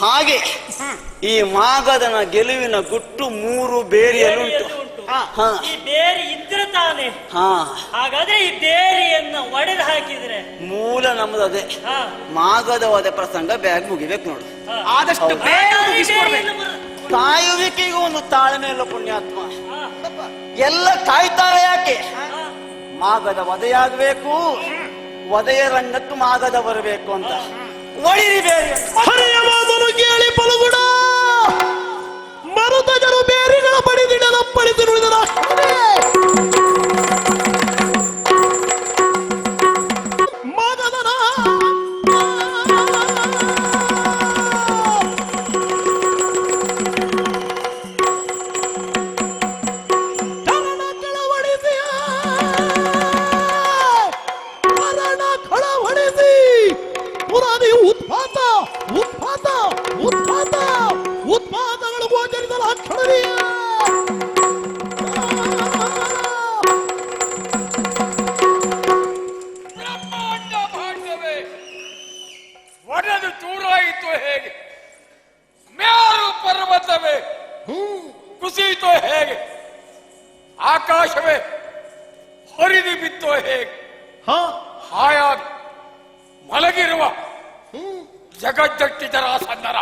ಹಾಗೆ ಈ ಮಾಗದನ ಗೆಲುವಿನ ಗುಟ್ಟು 3 ಬೇರಿಯಲ್ಲುಂಟು. ಈ ಬೇರಿ ಇದ್ರೆ ತಾನೆ. ಹಾಗಾದ್ರೆ ಈ ಬೇರಿಯನ್ನು ಒಡೆದು ಹಾಕಿದ್ರೆ ಮೂಲ ನಮ್ದು ಅದೇ. ಮಾಗದ ವಧೆ ಪ್ರಸಂಗ ಬ್ಯಾಗ್ ಮುಗಿಬೇಕು ನೋಡು. ಆದಷ್ಟು ಕಾಯುವಿಕೆಗೂ ಒಂದು ತಾಳ್ಮೆ ಇಲ್ಲ ಪುಣ್ಯಾತ್ಮ. ಎಲ್ಲ ಕಾಯ್ತಾರೆ ಯಾಕೆ? ಮಾಗದ ವಧೆಯಾಗಬೇಕು, ವಧೆಯ ರಂಗಕ್ಕೂ ಮಾಗದ ಬರಬೇಕು ಅಂತ. ಒಳಿರಿ ಬೇರೆ ಕೇಳಿ ಪಲಗುಡ ಮರುತಜರು ಬೇರೆಗಳ ಪಡಿದು ನುಡಿದರ ಉತ್ಪಾದಗಳು ಗೋಚರಿಸಲು ಅಕ್ಷರೀಯ ಬ್ರಹ್ಮಾಂಡ ಭಾಷವೇ ಒಡೆದು ಚೂರಾಯಿತು ಹೇಗೆ? ಮೇರು ಪರ್ವತವೇ ಕುಸಿಯಿತು ಹೇಗೆ? ಆಕಾಶವೇ ಹರಿದು ಬಿತ್ತೋ ಹೇಗೆ? ಹಾಯಾಗಿ ಮಲಗಿರುವ ಜಗಜ್ಜಟ್ಟಿತರ ಸನ್ನರ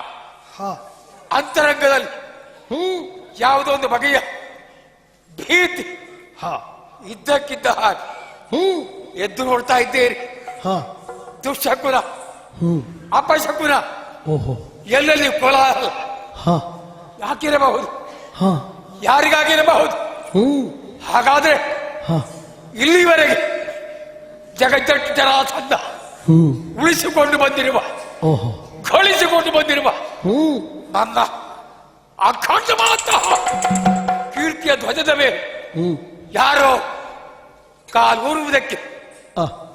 ಅಂತರಂಗದಲ್ಲಿ ಯಾವುದೋ ಒಂದು ಬಗೆಯ ಭೀತಿ ಇದ್ದಕ್ಕಿದ್ದ ಹಾಗೆ ಎದ್ದು ನೋಡ್ತಾ ಇದ್ದೀರಿ. ದುಶ್ಶಕುನ, ಅಪಶಕುನ, ಎಲ್ಲೆಲ್ಲಿ ಕೋಲಾಹಲ ಯಾಕಿರಬಹುದು? ಯಾರಿಗಾಗಿರಬಹುದು? ಹಾಗಾದ್ರೆ ಇಲ್ಲಿವರೆಗೆ ಜಗಜ್ಜಟ್ಟು ಜರಾಸಂಧ ಉಳಿಸಿಕೊಂಡು ಬಂದಿರುವ, ಗಳಿಸಿಕೊಂಡು ಬಂದಿರುವ ನನ್ನ ಅಖಂಡವಾದಂತಹ ಕೀರ್ತಿಯ ಧ್ವಜದ ಮೇಲೆ ಯಾರೋ ಕಾಲೂರುವುದಕ್ಕೆ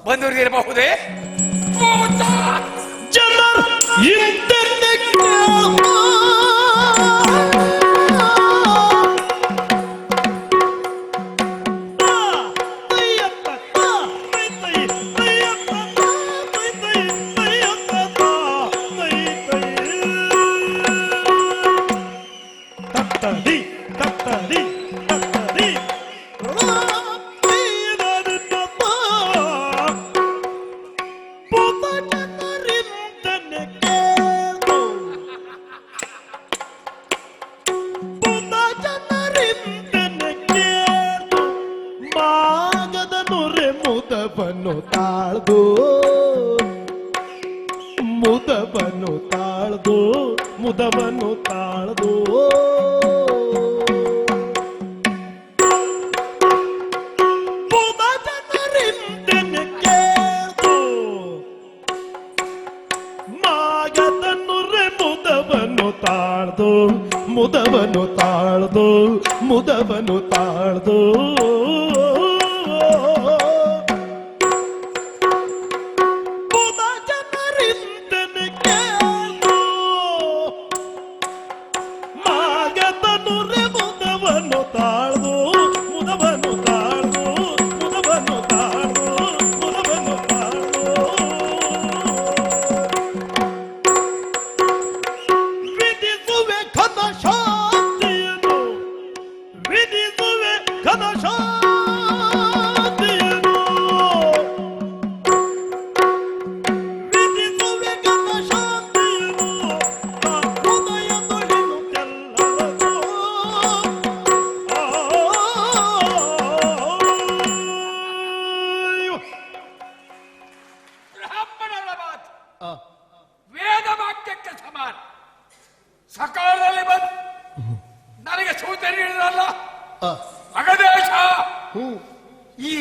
ಬಂದವರಿಗಿರಬಹುದೇ? ಮುದವನ್ನು ತಾಳ್ದು ಜನರಿಂದನೆ ಕೇಳ್ದು ಮಾಗದನ್ನು ರೇ ಮುದವನ್ನು ತಾಳ್ದು ಮುದವನ್ನು ತಾಳ್ದು ಮುದವನ್ನು ತಾಳ್ದು ವೇದ ವಾಕ್ಯಕ್ಕೆ ಸಮಾನ. ಸಕಾಲದಲ್ಲಿ ಬಂದು ನನಗೆ ಸೂಚನೆ ನೀಡಿದಲ್ಲ ಮಗದೇಶ, ಈ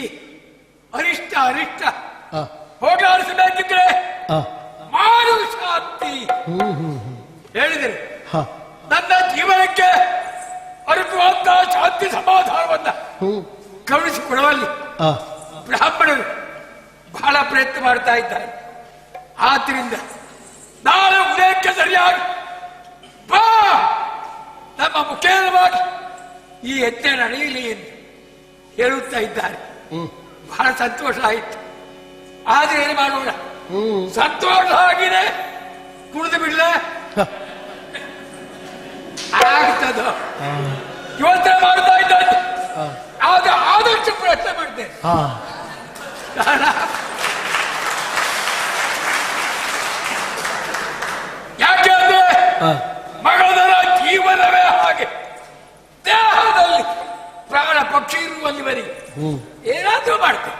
ಅರಿಷ್ಟ ಹೋಗಲಾಡಿಸಬೇಕಿದ್ರೆ ಮಾಡು ಶಾಂತಿ ಹೇಳಿದರೆ ನನ್ನ ಜೀವನಕ್ಕೆ ಅರಿತುವಂತ ಶಾಂತಿ ಸಮಾಧಾನವನ್ನ ಕರುಣಿಸಿಕೊಡುವಲ್ಲಿ ಬ್ರಾಹ್ಮಣರು ಬಹಳ ಪ್ರಯತ್ನ ಮಾಡ್ತಾ ಇದ್ದಾರೆ. ಆದ್ದರಿಂದ ನಾಳೆ ಉದಯಕ್ಕೆ ಸರಿಯಾಗಿ ಬಾ, ನಮ್ಮ ಮುಖೇನವಾಗಿ ಈ ಯಜ್ಞ ನಡೆಯಲಿ ಎಂದು ಹೇಳುತ್ತಾ ಇದ್ದಾರೆ. ಬಹಳ ಸಂತೋಷ ಆಯಿತು. ಆದ್ರೆ ಏನು ಮಾಡೋಣ, ಸಂತೋಷ ಆಗಿದೆ, ಕುಡಿದು ಬಿಡ್ಲ ಮಾಡುದು ಯೋಚನೆ ಮಾಡ್ತಾ ಇದ್ದಾನೆ. ಆಗ ಆದಷ್ಟು ಪ್ರಯತ್ನ ಮಾಡ್ತೇನೆ. ಕಾರಣ ಯಾಕೆ ಅಂದ್ರೆ ಮಗದರ ಜೀವನವೇ ಹಾಗೆ. ದೇಹದಲ್ಲಿ ಪ್ರಾಣ ಪಕ್ಷಿ ಇರುವಲ್ಲಿವರೆಗೆ ಏನಾದ್ರೂ ಮಾಡ್ತೇನೆ.